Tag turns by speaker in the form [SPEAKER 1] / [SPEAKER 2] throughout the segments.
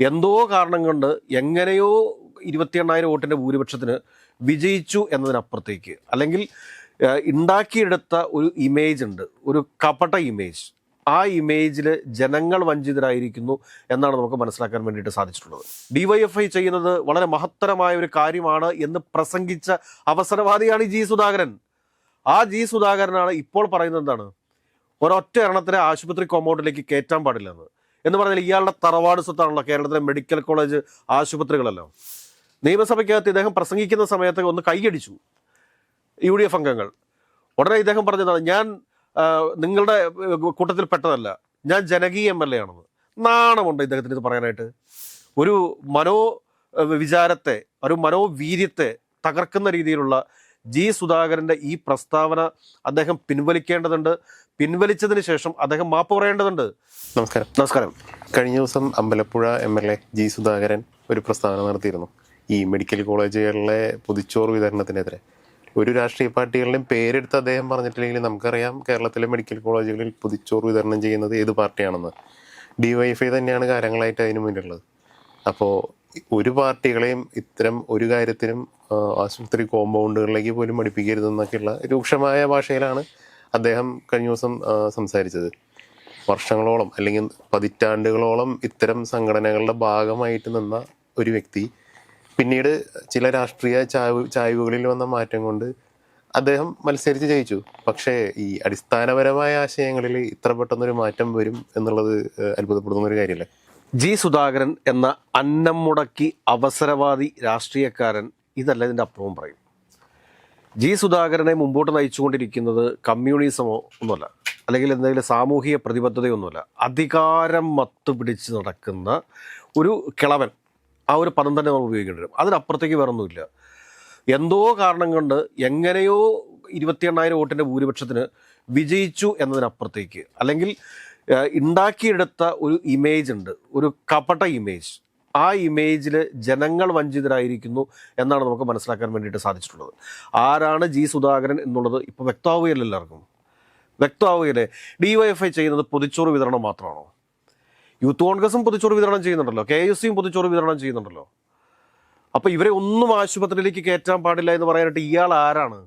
[SPEAKER 1] എന്തോ കാരണം കൊണ്ട് എങ്ങനെയോ 28,000 വോട്ടിൻ്റെ ഭൂരിപക്ഷത്തിന് വിജയിച്ചു എന്നതിനപ്പുറത്തേക്ക്, അല്ലെങ്കിൽ ഉണ്ടാക്കിയെടുത്ത ഒരു ഇമേജ് ഉണ്ട്, ഒരു കപട ഇമേജ്. ആ ഇമേജിൽ ജനങ്ങൾ വഞ്ചിതരായിരിക്കുന്നു എന്നാണ് നമുക്ക് മനസ്സിലാക്കാൻ വേണ്ടിയിട്ട് സാധിച്ചിട്ടുള്ളത്. DYFI ചെയ്യുന്നത് വളരെ മഹത്തരമായ ഒരു കാര്യമാണ് എന്ന് പ്രസംഗിച്ച അവസരവാദിയാണ് ജി സുധാകരൻ. ആ ജി സുധാകരനാണ് ഇപ്പോൾ പറയുന്നത് എന്താണ്, ഒരൊറ്റ എണ്ണത്തിനെ ആശുപത്രി കോമ്പൗണ്ടിലേക്ക് കയറ്റാൻ പാടില്ലെന്ന്. എന്ന് പറഞ്ഞാൽ ഇയാളുടെ തറവാട് സ്വത്താണല്ലോ കേരളത്തിലെ മെഡിക്കൽ കോളേജ് ആശുപത്രികളല്ലോ. നിയമസഭയ്ക്കകത്ത് ഇദ്ദേഹം പ്രസംഗിക്കുന്ന സമയത്ത് ഒന്ന് കൈയടിച്ചു UDF അംഗങ്ങൾ. ഉടനെ ഇദ്ദേഹം പറഞ്ഞതാണ്, ഞാൻ നിങ്ങളുടെ കൂട്ടത്തിൽ പെട്ടതല്ല, ഞാൻ ജനകീയ MLA ആണെന്ന്. നാണമുണ്ട് ഇദ്ദേഹത്തിന് ഇത് പറയാനായിട്ട്? ഒരു വിചാരത്തെ, ഒരു മനോവീര്യത്തെ തകർക്കുന്ന രീതിയിലുള്ള ജി സുധാകരൻ്റെ ഈ പ്രസ്താവന അദ്ദേഹം പിൻവലിക്കേണ്ടതുണ്ട്. പിൻവലിച്ചതിന് ശേഷം അദ്ദേഹം മാപ്പ് പറയേണ്ടതുണ്ട്.
[SPEAKER 2] നമസ്കാരം. കഴിഞ്ഞ ദിവസം അമ്പലപ്പുഴ MLA ജി സുധാകരൻ ഒരു പ്രസ്താവന നടത്തിയിരുന്നു ഈ മെഡിക്കൽ കോളേജുകളിലെ പൊതിച്ചോറ് വിതരണത്തിനെതിരെ. ഒരു രാഷ്ട്രീയ പാർട്ടികളുടെയും പേരെടുത്ത് അദ്ദേഹം പറഞ്ഞിട്ടില്ലെങ്കിൽ നമുക്കറിയാം കേരളത്തിലെ മെഡിക്കൽ കോളേജുകളിൽ പൊതിച്ചോറ് വിതരണം ചെയ്യുന്നത് ഏത് പാർട്ടിയാണെന്ന്. DYFI തന്നെയാണ് കാലങ്ങളായിട്ട് അതിന് മുന്നിലുള്ളത്. അപ്പോൾ ഒരു പാർട്ടികളെയും ഇത്തരം ഒരു കാര്യത്തിനും ആശുപത്രി കോമ്പൗണ്ടുകളിലേക്ക് പോലും അടുപ്പിക്കരുതെന്നൊക്കെയുള്ള രൂക്ഷമായ ഭാഷയിലാണ് അദ്ദേഹം കഴിഞ്ഞ ദിവസം സംസാരിച്ചത്. വർഷങ്ങളോളം അല്ലെങ്കിൽ പതിറ്റാണ്ടുകളോളം ഇത്തരം സംഘടനകളുടെ ഭാഗമായിട്ട് നിന്ന ഒരു വ്യക്തി പിന്നീട് ചില രാഷ്ട്രീയ ചായ്വുകളിൽ വന്ന മാറ്റം കൊണ്ട് അദ്ദേഹം മത്സരിച്ച് ജയിച്ചു. പക്ഷേ ഈ അടിസ്ഥാനപരമായ ആശയങ്ങളിൽ ഇത്ര പെട്ടെന്നൊരു മാറ്റം വരും എന്നുള്ളത് അത്ഭുതപ്പെടുന്ന ഒരു കാര്യമല്ലേ?
[SPEAKER 1] ജി സുധാകരൻ എന്ന അന്നം മുടക്കി അവസരവാദി രാഷ്ട്രീയക്കാരൻ ഇതല്ല, ഇതിൻ്റെ അപ്പുറവും പറയും. ജി സുധാകരനെ മുമ്പോട്ട് നയിച്ചുകൊണ്ടിരിക്കുന്നത് കമ്മ്യൂണിസമോ ഒന്നുമല്ല, അല്ലെങ്കിൽ എന്തെങ്കിലും സാമൂഹിക പ്രതിബദ്ധതയൊന്നുമല്ല. അധികാരം മത്തുപിടിച്ച് നടക്കുന്ന ഒരു കിളവൻ. ആ ഒരു പദം തന്നെ നമ്മൾ ഉപയോഗിക്കേണ്ടി വരും. അതിനപ്പുറത്തേക്ക് വേറൊന്നുമില്ല. എന്തോ കാരണം കൊണ്ട് എങ്ങനെയോ 28,000 വോട്ടിൻ്റെ ഭൂരിപക്ഷത്തിന് വിജയിച്ചു എന്നതിനപ്പുറത്തേക്ക്, അല്ലെങ്കിൽ ഉണ്ടാക്കിയെടുത്ത ഒരു ഇമേജ് ഉണ്ട്, ഒരു കപട ഇമേജ്. ആ ഇമേജിൽ ജനങ്ങൾ വഞ്ചിതരായിരിക്കുന്നു എന്നാണ് നമുക്ക് മനസ്സിലാക്കാൻ വേണ്ടിയിട്ട് സാധിച്ചിട്ടുള്ളത്. ആരാണ് ജി സുധാകരൻ എന്നുള്ളത് ഇപ്പോൾ വ്യക്തമാവുകയല്ല, എല്ലാവർക്കും വ്യക്തമാവുകയല്ലേ. DYFI ചെയ്യുന്നത് പൊതിച്ചോറ് വിതരണം മാത്രമാണോ? യൂത്ത് കോൺഗ്രസും പൊതിച്ചോറ് വിതരണം ചെയ്യുന്നുണ്ടല്ലോ, KSUം പൊതിച്ചോറ് വിതരണം ചെയ്യുന്നുണ്ടല്ലോ. അപ്പോൾ ഇവരെ ഒന്നും ആശുപത്രിയിലേക്ക് കയറ്റാൻ പാടില്ല എന്ന് പറയാനായിട്ട് ഇയാൾ ആരാണ്?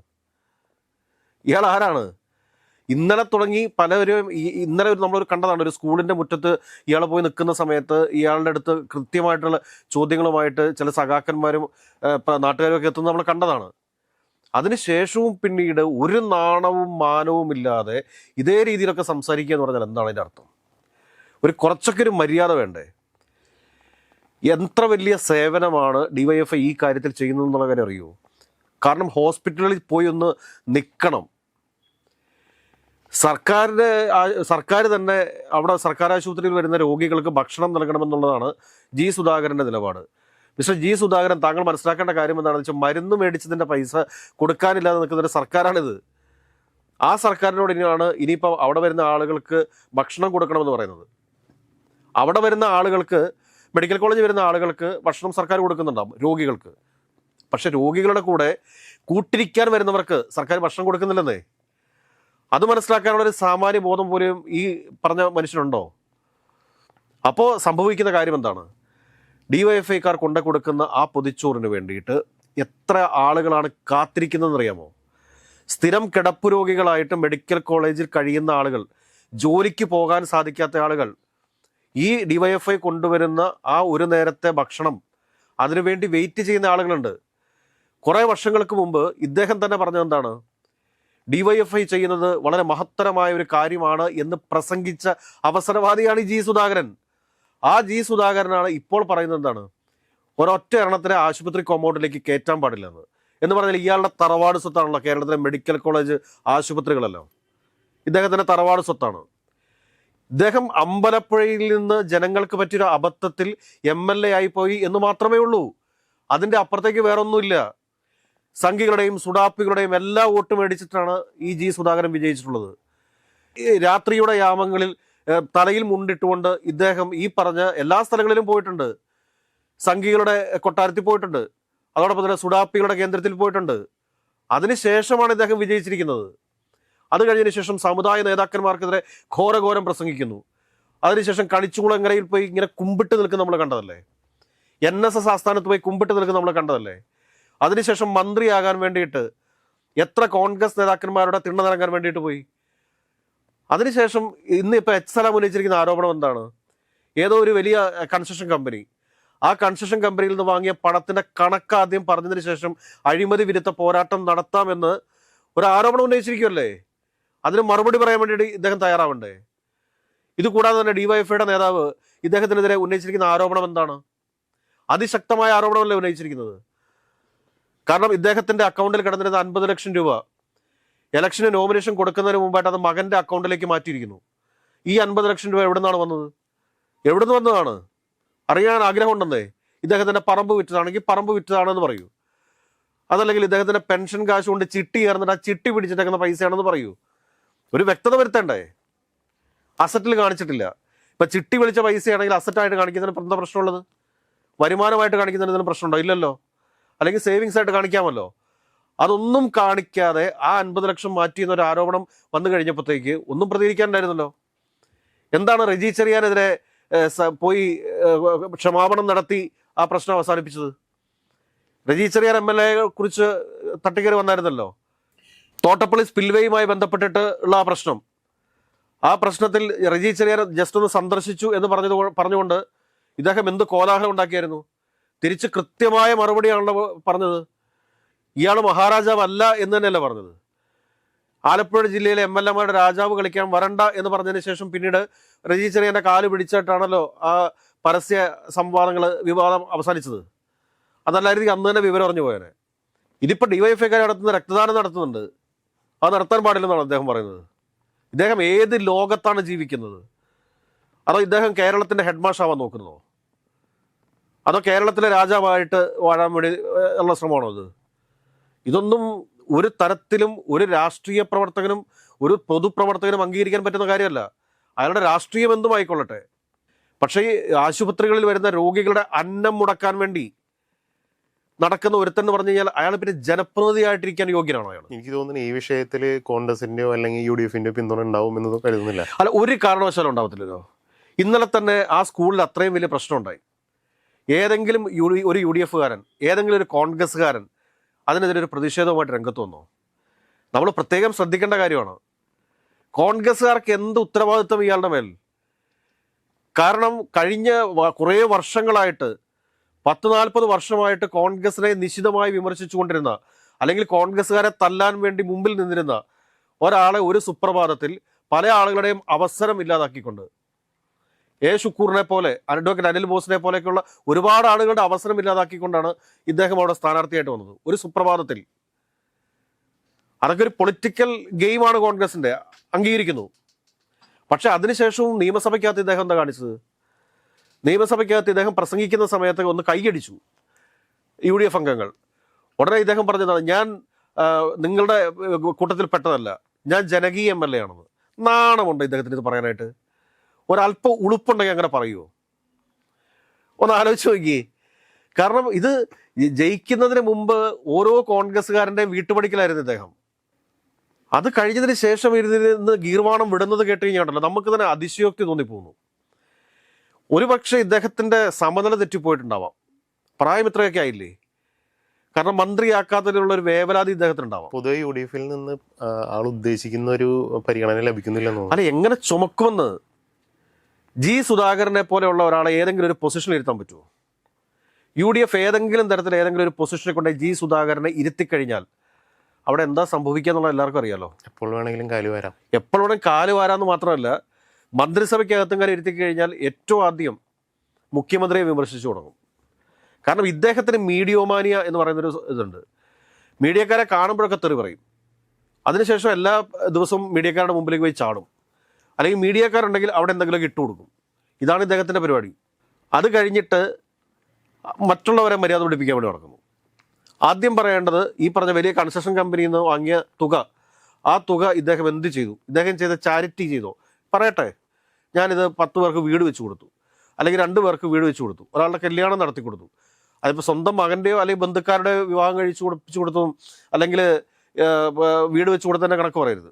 [SPEAKER 1] ഇന്നലെ തുടങ്ങി പലരും, ഇന്നലെ നമ്മളൊരു കണ്ടതാണ്, ഒരു സ്കൂളിൻ്റെ മുറ്റത്ത് ഇയാൾ പോയി നിൽക്കുന്ന സമയത്ത് ഇയാളുടെ അടുത്ത് കൃത്യമായിട്ടുള്ള ചോദ്യങ്ങളുമായിട്ട് ചില സഖാക്കന്മാരും നാട്ടുകാരും ഒക്കെ എത്തുന്നത് നമ്മൾ കണ്ടതാണ്. അതിനുശേഷവും പിന്നീട് ഒരു നാണവും മാനവും ഇല്ലാതെ ഇതേ രീതിയിലൊക്കെ സംസാരിക്കുക എന്ന് പറഞ്ഞാൽ എന്താണ് അതിൻ്റെ അർത്ഥം? കുറച്ചൊക്കെ ഒരു മര്യാദ വേണ്ടേ? എത്ര വലിയ സേവനമാണ് DYFI ഈ കാര്യത്തിൽ ചെയ്യുന്നതെന്നുള്ള കാര്യം അറിയുമോ? കാരണം ഹോസ്പിറ്റലിൽ പോയി ഒന്ന് നിൽക്കണം. സർക്കാർ തന്നെ അവിടെ സർക്കാർ ആശുപത്രിയിൽ വരുന്ന രോഗികൾക്ക് ഭക്ഷണം നൽകണമെന്നുള്ളതാണ് ജി സുധാകരൻ്റെ നിലപാട്. മിസ്റ്റർ ജി സുധാകരൻ, താങ്കൾ മനസ്സിലാക്കേണ്ട കാര്യം എന്താണെന്ന് വെച്ചാൽ, മരുന്ന് മേടിച്ചതിൻ്റെ പൈസ കൊടുക്കാനില്ലാതെ നിൽക്കുന്ന ഒരു സർക്കാരാണിത്. ആ സർക്കാരിനോട് ഇനിയിപ്പോൾ അവിടെ വരുന്ന ആളുകൾക്ക് ഭക്ഷണം കൊടുക്കണമെന്ന് പറയുന്നത്. അവിടെ വരുന്ന ആളുകൾക്ക്, മെഡിക്കൽ കോളേജിൽ വരുന്ന ആളുകൾക്ക് ഭക്ഷണം സർക്കാർ കൊടുക്കുന്നുണ്ടാവും, രോഗികൾക്ക്. പക്ഷെ രോഗികളുടെ കൂടെ കൂട്ടിരിക്കാൻ വരുന്നവർക്ക് സർക്കാർ ഭക്ഷണം കൊടുക്കുന്നില്ലെന്നേ. അത് മനസ്സിലാക്കാനുള്ള ഒരു സാമാന്യ ബോധം പോലും ഈ പറഞ്ഞ മനുഷ്യനുണ്ടോ? അപ്പോൾ സംഭവിക്കുന്ന കാര്യം എന്താണ്? DYFIക്കാർ കൊണ്ടു കൊടുക്കുന്ന ആ പൊതിച്ചോറിന് വേണ്ടിയിട്ട് എത്ര ആളുകളാണ് കാത്തിരിക്കുന്നതെന്നറിയാമോ? സ്ഥിരം കിടപ്പ് രോഗികളായിട്ട് മെഡിക്കൽ കോളേജിൽ കഴിയുന്ന ആളുകൾ, ജോലിക്ക് പോകാൻ സാധിക്കാത്ത ആളുകൾ, ഈ DYFI കൊണ്ടുവരുന്ന ആ ഒരു നേരത്തെ ഭക്ഷണം അതിനുവേണ്ടി വെയിറ്റ് ചെയ്യുന്ന ആളുകളുണ്ട്. കുറേ വർഷങ്ങൾക്ക് മുമ്പ് ഇദ്ദേഹം തന്നെ പറഞ്ഞത് എന്താണ്, DYFI ചെയ്യുന്നത് വളരെ മഹത്തരമായ ഒരു കാര്യമാണ് എന്ന് പ്രസംഗിച്ച അവസരവാദിയാണ് ജി സുധാകരൻ. ആ ജി സുധാകരനാണ് ഇപ്പോൾ പറയുന്നത് എന്താണ്, ഒരൊറ്റ എണ്ണത്തിനെ ആശുപത്രി കോമ്പൗണ്ടിലേക്ക് കയറ്റാൻ പാടില്ലെന്ന്. എന്ന് പറഞ്ഞാൽ ഇയാളുടെ തറവാട് സ്വത്താണല്ലോ കേരളത്തിലെ മെഡിക്കൽ കോളേജ് ആശുപത്രികളല്ലോ. ഇദ്ദേഹത്തിൻ്റെ തറവാട് സ്വത്താണ്. ഇദ്ദേഹം അമ്പലപ്പുഴയിൽ നിന്ന് ജനങ്ങൾക്ക് പറ്റിയൊരു അബദ്ധത്തിൽ MLA ആയിപ്പോയി എന്ന് മാത്രമേ ഉള്ളൂ. അതിൻ്റെ അപ്പുറത്തേക്ക് വേറൊന്നുമില്ല. സംഘികളുടെയും സുഡാപ്പികളുടെയും എല്ലാ വോട്ട് മേടിച്ചിട്ടാണ് ഈ ജി സുധാകരൻ വിജയിച്ചിട്ടുള്ളത്. രാത്രിയുടെ യാമങ്ങളിൽ തലയിൽ മുണ്ടിട്ടുകൊണ്ട് ഇദ്ദേഹം ഈ പറഞ്ഞ എല്ലാ സ്ഥലങ്ങളിലും പോയിട്ടുണ്ട്. സംഘികളുടെ കൊട്ടാരത്തിൽ പോയിട്ടുണ്ട്, അതോടൊപ്പം തന്നെ സുഡാപ്പികളുടെ കേന്ദ്രത്തിൽ പോയിട്ടുണ്ട്. അതിനുശേഷമാണ് ഇദ്ദേഹം വിജയിച്ചിരിക്കുന്നത്. അത് കഴിഞ്ഞതിന് ശേഷം സമുദായ നേതാക്കന്മാർക്കെതിരെ ഘോരഘോരം പ്രസംഗിക്കുന്നു. അതിനുശേഷം കളിച്ചുകുളങ്ങരയിൽ പോയി ഇങ്ങനെ കുമ്പിട്ട് നിൽക്കുന്ന നമ്മൾ കണ്ടതല്ലേ. NSS ആസ്ഥാനത്ത് പോയി കുമ്പിട്ട് നിൽക്കുന്ന നമ്മൾ കണ്ടതല്ലേ. അതിനുശേഷം മന്ത്രിയാകാൻ വേണ്ടിയിട്ട് എത്ര കോൺഗ്രസ് നേതാക്കന്മാരുടെ തിണ്ണനിറങ്ങാൻ വേണ്ടിയിട്ട് പോയി. അതിനുശേഷം ഇന്ന് ഇപ്പോൾ സലാം ഉന്നയിച്ചിരിക്കുന്ന ആരോപണം എന്താണ്? ഏതോ ഒരു വലിയ കൺസ്ട്രക്ഷൻ കമ്പനി, ആ കൺസ്ട്രക്ഷൻ കമ്പനിയിൽ നിന്ന് വാങ്ങിയ പണത്തിന്റെ കണക്ക് ആദ്യം പറഞ്ഞതിന് ശേഷം അഴിമതി വിരുദ്ധ പോരാട്ടം നടത്താമെന്ന് ഒരു ആരോപണം ഉന്നയിച്ചിരിക്കുമല്ലേ. അതിന് മറുപടി പറയാൻ വേണ്ടിയിട്ട് ഇദ്ദേഹം തയ്യാറാവണ്ടേ? ഇത് കൂടാതെ തന്നെ ഡിവൈഎഫ്ഐയുടെ നേതാവ് ഇദ്ദേഹത്തിനെതിരെ ഉന്നയിച്ചിരിക്കുന്ന ആരോപണം എന്താണ്? അതിശക്തമായ ആരോപണമല്ലേ ഉന്നയിച്ചിരിക്കുന്നത്. കാരണം ഇദ്ദേഹത്തിന്റെ അക്കൗണ്ടിൽ കിടന്നിരുന്ന 50 ലക്ഷം രൂപ ഇലക്ഷന് നോമിനേഷൻ കൊടുക്കുന്നതിന് മുമ്പായിട്ട് അത് മകന്റെ അക്കൗണ്ടിലേക്ക് മാറ്റിയിരിക്കുന്നു. ഈ 50 ലക്ഷം രൂപ എവിടെ നിന്നാണ് വന്നത്? എവിടുന്ന് വന്നതാണ് അറിയാൻ ആഗ്രഹമുണ്ടെന്നേ. ഇദ്ദേഹത്തിന്റെ പറമ്പ് വിറ്റതാണെങ്കിൽ പറമ്പ് വിറ്റതാണെന്ന് പറയൂ. അതല്ലെങ്കിൽ ഇദ്ദേഹത്തിന്റെ പെൻഷൻ കാശ് കൊണ്ട് ചിട്ടി ചേർന്നിട്ട് ആ ചിട്ടി പിടിച്ചിട്ടേക്കുന്ന പൈസയാണെന്ന് പറയൂ. ഒരു വ്യക്തത വരുത്തണ്ടേ? അസറ്റിൽ കാണിച്ചിട്ടില്ല. ഇപ്പൊ ചിട്ടി വിളിച്ച പൈസയാണെങ്കിൽ അസറ്റായിട്ട് കാണിക്കുന്നതിന് എന്താ പ്രശ്നമുള്ളത്? വരുമാനമായിട്ട് കാണിക്കുന്നതിന് പ്രശ്നമുണ്ടോ? ഇല്ലല്ലോ. അല്ലെങ്കിൽ സേവിങ്സ് ആയിട്ട് കാണിക്കാമല്ലോ. അതൊന്നും കാണിക്കാതെ ആ 50 ലക്ഷം മാറ്റിയെന്ന ഒരു ആരോപണം വന്നു കഴിഞ്ഞപ്പോഴത്തേക്ക് ഒന്നും പ്രതികരിക്കാനുണ്ടായിരുന്നല്ലോ. എന്താണ് റെജി ചെറിയാനെതിരെ പോയി ക്ഷമാപണം നടത്തി ആ പ്രശ്നം അവസാനിപ്പിച്ചത്? റെജി ചെറിയാൻ MLA കുറിച്ച് തട്ടിക്കയറി വന്നായിരുന്നല്ലോ. തോട്ടപ്പള്ളി സ്പിൽവേയുമായി ബന്ധപ്പെട്ടിട്ട് ഉള്ള ആ പ്രശ്നം, ആ പ്രശ്നത്തിൽ റെജി ചെറിയാൻ ജസ്റ്റ് ഒന്ന് സന്ദർശിച്ചു എന്ന് പറഞ്ഞുകൊണ്ട് ഇദ്ദേഹം എന്ത് കോലാഹലം ഉണ്ടാക്കിയായിരുന്നു. തിരിച്ച് കൃത്യമായ മറുപടിയാണല്ലോ പറഞ്ഞത്. ഇയാൾ മഹാരാജാവല്ല എന്ന് തന്നെയല്ല പറഞ്ഞത്. ആലപ്പുഴ ജില്ലയിലെ MLA-മാരുടെ രാജാവ് കളിക്കാൻ വരണ്ട എന്ന് പറഞ്ഞതിന് ശേഷം പിന്നീട് റെജി ചെറിയാന്റെ കാല് പിടിച്ചിട്ടാണല്ലോ ആ പരസ്യ സംവാദങ്ങൾ വിവാദം അവസാനിച്ചത്. അതല്ലായിരുന്നെങ്കിൽ അന്ന് തന്നെ വിവരം അറിഞ്ഞു പോയേനെ. ഇതിപ്പോൾ ഡിവൈഎഫ്ഐക്കാർ നടത്തുന്ന രക്തദാനം നടത്തുന്നുണ്ട്, അത് നടത്താൻ പാടില്ലെന്നാണ് അദ്ദേഹം പറയുന്നത്. ഇദ്ദേഹം ഏത് ലോകത്താണ് ജീവിക്കുന്നത്? അതോ ഇദ്ദേഹം കേരളത്തിന്റെ ഹെഡ് മാഷാവാൻ നോക്കുന്നതോ? അതോ കേരളത്തിലെ രാജാവായിട്ട് വാഴാൻ വേണ്ടി ഉള്ള ശ്രമമാണോ ഇത്? ഇതൊന്നും ഒരു തരത്തിലും ഒരു രാഷ്ട്രീയ പ്രവർത്തകനും ഒരു പൊതുപ്രവർത്തകനും അംഗീകരിക്കാൻ പറ്റുന്ന കാര്യമല്ല. അയാളുടെ രാഷ്ട്രീയം എന്തും ആയിക്കൊള്ളട്ടെ. പക്ഷേ ഈ ആശുപത്രികളിൽ വരുന്ന രോഗികളുടെ അന്നം മുടക്കാൻ വേണ്ടി നടക്കുന്ന ഒരുത്തൻ എന്ന് പറഞ്ഞു കഴിഞ്ഞാൽ അയാൾ പിന്നെ ജനപ്രതിനിധിയായിട്ടിരിക്കാൻ യോഗ്യനാണോ അയാൾ?
[SPEAKER 2] എനിക്ക് തോന്നുന്നു ഈ വിഷയത്തിൽ കോൺഗ്രസിന്റെയോ അല്ലെങ്കിൽ UDF-ന്റെയോ പിന്തുണ ഉണ്ടാവും എന്ന് കരുതുന്നില്ല.
[SPEAKER 1] അല്ല, ഒരു കാരണവശാലും ഉണ്ടാവത്തില്ലല്ലോ. ഇന്നലെ തന്നെ ആ സ്കൂളിൽ അത്രയും വലിയ പ്രശ്നം ഉണ്ടായി. ഏതെങ്കിലും ഒരു UDF-കാരൻ, ഏതെങ്കിലും ഒരു കോൺഗ്രസ്സുകാരൻ അതിനെതിരെ ഒരു പ്രതിഷേധവുമായിട്ട് രംഗത്ത് വന്നോ? നമ്മൾ പ്രത്യേകം ശ്രദ്ധിക്കേണ്ട കാര്യമാണ്. കോൺഗ്രസ്സുകാർക്ക് എന്ത് ഉത്തരവാദിത്വം ഇയാളുടെ മേൽ? കാരണം കഴിഞ്ഞ കുറേ വർഷങ്ങളായിട്ട് 10-40 വർഷമായിട്ട് കോൺഗ്രസിനെ നിശിതമായി വിമർശിച്ചുകൊണ്ടിരുന്ന, അല്ലെങ്കിൽ കോൺഗ്രസ്സുകാരെ തല്ലാൻ വേണ്ടി മുമ്പിൽ നിന്നിരുന്ന ഒരാളെ ഒരു സുപ്രഭാതത്തിൽ പല ആളുകളുടെയും അവസരം ഇല്ലാതാക്കിക്കൊണ്ട്, ഷുക്കൂറിനെ പോലെ, അഡ്വക്കേറ്റ് അനിൽ ബോസിനെ പോലെയൊക്കെയുള്ള ഒരുപാട് ആളുകളുടെ അവസരം ഇല്ലാതാക്കിക്കൊണ്ടാണ് ഇദ്ദേഹം അവിടെ സ്ഥാനാർത്ഥിയായിട്ട് വന്നത് ഒരു സുപ്രഭാതത്തിൽ. അതൊക്കെ ഒരു പൊളിറ്റിക്കൽ ഗെയിമാണ് കോൺഗ്രസിന്റെ, അംഗീകരിക്കുന്നു. പക്ഷെ അതിനുശേഷവും നിയമസഭയ്ക്കകത്ത് ഇദ്ദേഹം എന്താ കാണിച്ചത്? നിയമസഭയ്ക്കകത്ത് ഇദ്ദേഹം പ്രസംഗിക്കുന്ന സമയത്ത് ഒന്ന് കൈയടിച്ചു UDF അംഗങ്ങൾ. ഉടനെ ഇദ്ദേഹം പറഞ്ഞതാണ്, ഞാൻ നിങ്ങളുടെ കൂട്ടത്തിൽ പെട്ടതല്ല, ഞാൻ ജനകീയ MLA ആണെന്ന്. നാണമുണ്ട് ഇദ്ദേഹത്തിന് ഇത് പറയാനായിട്ട്? ഒരല്പം ഉളുപ്പുണ്ടെങ്കിൽ അങ്ങനെ പറയുമോ? ഒന്ന് ആലോചിച്ച് നോക്കിയേ. കാരണം ഇത് ജയിക്കുന്നതിന് മുമ്പ് ഓരോ കോൺഗ്രസ്സുകാരൻ്റെയും വീട്ടുപടിക്കലായിരുന്നു ഇദ്ദേഹം. അത് കഴിഞ്ഞതിന് ശേഷം ഇരുന്ന് ഗീർവാണം വിടുന്നത് കേട്ട് കഴിഞ്ഞാണ്ടല്ലോ നമുക്ക് തന്നെ അതിശയോക്തി തോന്നിപ്പോകുന്നു. ഒരുപക്ഷെ ഇദ്ദേഹത്തിന്റെ സമനില തെറ്റിപ്പോയിട്ടുണ്ടാവാം. പ്രായം ഇത്രയൊക്കെ ആയില്ലേ? കാരണം മന്ത്രിയാക്കാത്തതിലുള്ള ഒരു വേവലാതി ഇദ്ദേഹത്തിനുണ്ടാവാം.
[SPEAKER 2] പൊതുവെ UDF-ൽ നിന്ന് ആൾ ഉദ്ദേശിക്കുന്ന ഒരു പരിഗണന ലഭിക്കുന്നില്ലെന്നോ?
[SPEAKER 1] അല്ല, എങ്ങനെ ചുമക്കുമെന്ന് ജി സുധാകരനെ പോലെയുള്ള ഒരാളെ ഏതെങ്കിലും ഒരു പൊസിഷനിൽ ഇരുത്താൻ പറ്റുമോ? UDF ഏതെങ്കിലും തരത്തിൽ ഏതെങ്കിലും ഒരു പൊസിഷനെ കൊണ്ട് ജി സുധാകരനെ ഇരുത്തിക്കഴിഞ്ഞാൽ അവിടെ എന്താ സംഭവിക്കുക എന്നുള്ളത് എല്ലാവർക്കും അറിയാലോ.
[SPEAKER 2] എപ്പോൾ വേണമെങ്കിലും കാല് വരാം.
[SPEAKER 1] എപ്പോൾ വേണമെങ്കിലും കാല് വരാമെന്ന് മാത്രമല്ല, മന്ത്രിസഭയ്ക്കകത്തും കാലം ഇരുത്തി കഴിഞ്ഞാൽ ഏറ്റവും ആദ്യം മുഖ്യമന്ത്രിയെ വിമർശിച്ചു തുടങ്ങും. കാരണം ഇദ്ദേഹത്തിന് മീഡിയോമാനിയ എന്ന് പറയുന്നൊരു ഇതുണ്ട്. മീഡിയക്കാരെ കാണുമ്പോഴൊക്കെ തെറി പറയും. അതിനുശേഷം എല്ലാ ദിവസവും മീഡിയക്കാരുടെ മുമ്പിലേക്ക് പോയി ചാടും. അല്ലെങ്കിൽ മീഡിയക്കാരുണ്ടെങ്കിൽ അവിടെ എന്തെങ്കിലുമൊക്കെ ഇട്ട് കൊടുക്കും. ഇതാണ് ഇദ്ദേഹത്തിൻ്റെ പരിപാടി. അത് കഴിഞ്ഞിട്ട് മറ്റുള്ളവരെ മര്യാദ പിടിപ്പിക്കാൻ വേണ്ടി നടക്കുന്നു. ആദ്യം പറയേണ്ടത് ഈ പറഞ്ഞ വലിയ കൺസ്ട്രക്ഷൻ കമ്പനിയിൽ നിന്ന് വാങ്ങിയ തുക, ആ തുക ഇദ്ദേഹം എന്ത് ചെയ്തു? ഇദ്ദേഹം ചെയ്ത ചാരിറ്റി ചെയ്തോ? പറയട്ടെ. ഞാനിത് 10 പേർക്ക് വീട് വെച്ച് കൊടുത്തു, അല്ലെങ്കിൽ 2 പേർക്ക് വീട് വെച്ച് കൊടുത്തു, ഒരാളുടെ കല്യാണം നടത്തി കൊടുത്തു. അതിപ്പോൾ സ്വന്തം മകൻ്റെയോ അല്ലെങ്കിൽ ബന്ധുക്കാരുടെ വിവാഹം കഴിപ്പിച്ചു കൊടുത്തും അല്ലെങ്കിൽ വീട് വെച്ച് കൊടുത്തതിൻ്റെ കണക്ക് പറയരുത്.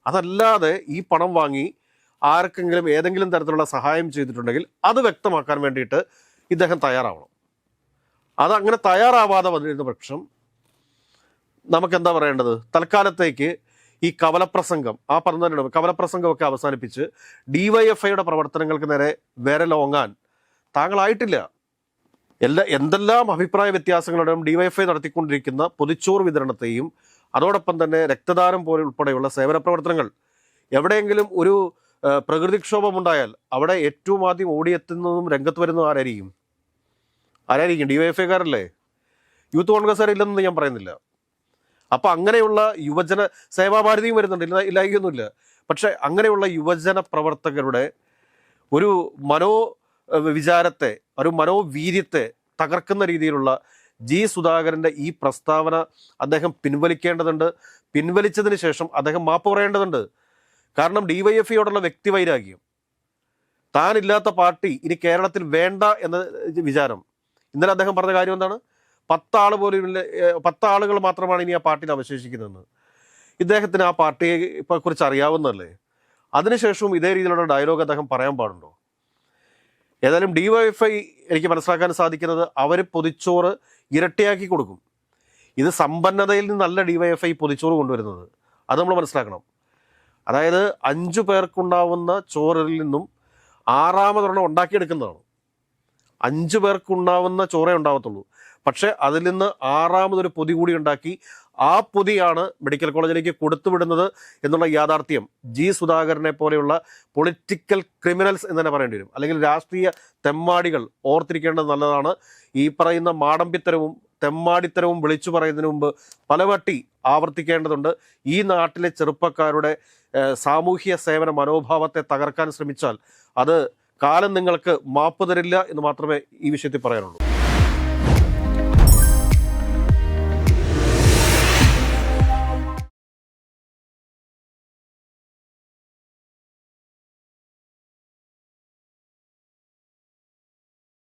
[SPEAKER 1] അതല്ലാതെ ഈ പണം വാങ്ങി ആർക്കെങ്കിലും ഏതെങ്കിലും തരത്തിലുള്ള സഹായം ചെയ്തിട്ടുണ്ടെങ്കിൽ അത് വ്യക്തമാക്കാൻ വേണ്ടിയിട്ട് ഇദ്ദേഹം തയ്യാറാവണം. അതങ്ങനെ തയ്യാറാവാതെ വന്നിരുന്ന പക്ഷം നമുക്കെന്താ പറയേണ്ടത്? തൽക്കാലത്തേക്ക് ഈ കവലപ്രസംഗം, ആ പറഞ്ഞ കവലപ്രസംഗമൊക്കെ അവസാനിപ്പിച്ച് ഡിവൈഎഫ്ഐയുടെ പ്രവർത്തനങ്ങൾക്ക് നേരെ വിരലോങ്ങാൻ താങ്കളായിട്ടില്ല. എന്തെല്ലാം അഭിപ്രായ വ്യത്യാസങ്ങളുടെയും ഡിവൈഎഫ്ഐ നടത്തിക്കൊണ്ടിരിക്കുന്ന പൊതിച്ചോറ് വിതരണത്തെയും അതോടൊപ്പം തന്നെ രക്തദാനം പോലെ ഉൾപ്പെടെയുള്ള സേവന പ്രവർത്തനങ്ങൾ, എവിടെയെങ്കിലും ഒരു പ്രകൃതിക്ഷോഭമുണ്ടായാൽ അവിടെ ഏറ്റവും ആദ്യം ഓടിയെത്തുന്നതും രംഗത്ത് വരുന്നതും ആരായിരിക്കും? ഡിവൈഎഫ്ഐക്കാരല്ലേ? യൂത്ത് കോൺഗ്രസ്സുകാരില്ലെന്ന് ഞാൻ പറയുന്നില്ല. അപ്പം അങ്ങനെയുള്ള യുവജന സേവാഭാരതിയും വരുന്നുണ്ട്, ഇല്ലായിക്കൊന്നുമില്ല. പക്ഷെ അങ്ങനെയുള്ള യുവജന പ്രവർത്തകരുടെ ഒരു വിചാരത്തെ, ഒരു മനോവീര്യത്തെ തകർക്കുന്ന രീതിയിലുള്ള ജി സുധാകരൻ്റെ ഈ പ്രസ്താവന അദ്ദേഹം പിൻവലിക്കേണ്ടതുണ്ട്. പിൻവലിച്ചതിന് ശേഷം അദ്ദേഹം മാപ്പ് പറയേണ്ടതുണ്ട്. കാരണം ഡിവൈഎഫ്ഐയോടുള്ള വ്യക്തിവൈരാഗ്യം, താനില്ലാത്ത പാർട്ടി ഇനി കേരളത്തിൽ വേണ്ട എന്ന വിചാരം. ഇന്നലെ അദ്ദേഹം പറഞ്ഞ കാര്യം എന്താണ്? 10 ആളുകൾ മാത്രമാണ് ഇനി ആ പാർട്ടിയിൽ അവശേഷിക്കുന്നതെന്ന്. ഇദ്ദേഹത്തിന് ആ പാർട്ടിയെ കുറിച്ച് അറിയാവുന്നതല്ലേ? അതിനുശേഷവും ഇതേ രീതിയിലുള്ള ഡയലോഗ് അദ്ദേഹം പറയാൻ പാടുണ്ടോ? ഏതായാലും ഡിവൈഎഫ്ഐ എനിക്ക് മനസ്സിലാക്കാൻ സാധിക്കുന്നത് അവർ പൊതിച്ചോറ് ഇരട്ടിയാക്കി കൊടുക്കും. ഇത് സമ്പന്നതയിൽ നിന്നല്ല ഡിവൈഎഫ്ഐ പൊതിച്ചോറ് കൊണ്ടുവരുന്നത്, അത് നമ്മൾ മനസ്സിലാക്കണം. അതായത് 5 പേർക്കുണ്ടാവുന്ന ചോറിൽ നിന്നും 6ാമതൊരെണ്ണം ഉണ്ടാക്കിയെടുക്കുന്നതാണ്. 5 പേർക്കുണ്ടാവുന്ന ചോറേ ഉണ്ടാവത്തുള്ളൂ. പക്ഷെ അതിൽ നിന്ന് 6ാമതൊരു പൊതി കൂടി ഉണ്ടാക്കി ആ പൊതിയാണ് മെഡിക്കൽ കോളേജിലേക്ക് കൊടുത്തുവിടുന്നത് എന്നുള്ള യാഥാർത്ഥ്യം ജി സുധാകരനെ പോലെയുള്ള പൊളിറ്റിക്കൽ ക്രിമിനൽസ് എന്ന് തന്നെ പറയേണ്ടി വരും, അല്ലെങ്കിൽ രാഷ്ട്രീയ തെമ്മാടികൾ ഓർത്തിരിക്കേണ്ടത് നല്ലതാണ്. ഈ പറയുന്ന മാടമ്പിത്തരവും തെമ്മാടിത്തരവും വിളിച്ചു പറയുന്നതിന് മുമ്പ് പലവട്ടി ആവർത്തിക്കേണ്ടതുണ്ട്. ഈ നാട്ടിലെ ചെറുപ്പക്കാരുടെ സാമൂഹ്യ സേവന മനോഭാവത്തെ തകർക്കാൻ ശ്രമിച്ചാൽ അത് കാലം നിങ്ങൾക്ക് മാപ്പ് തരില്ല എന്ന് മാത്രമേ ഈ വിഷയത്തിൽ പറയാനുള്ളൂ.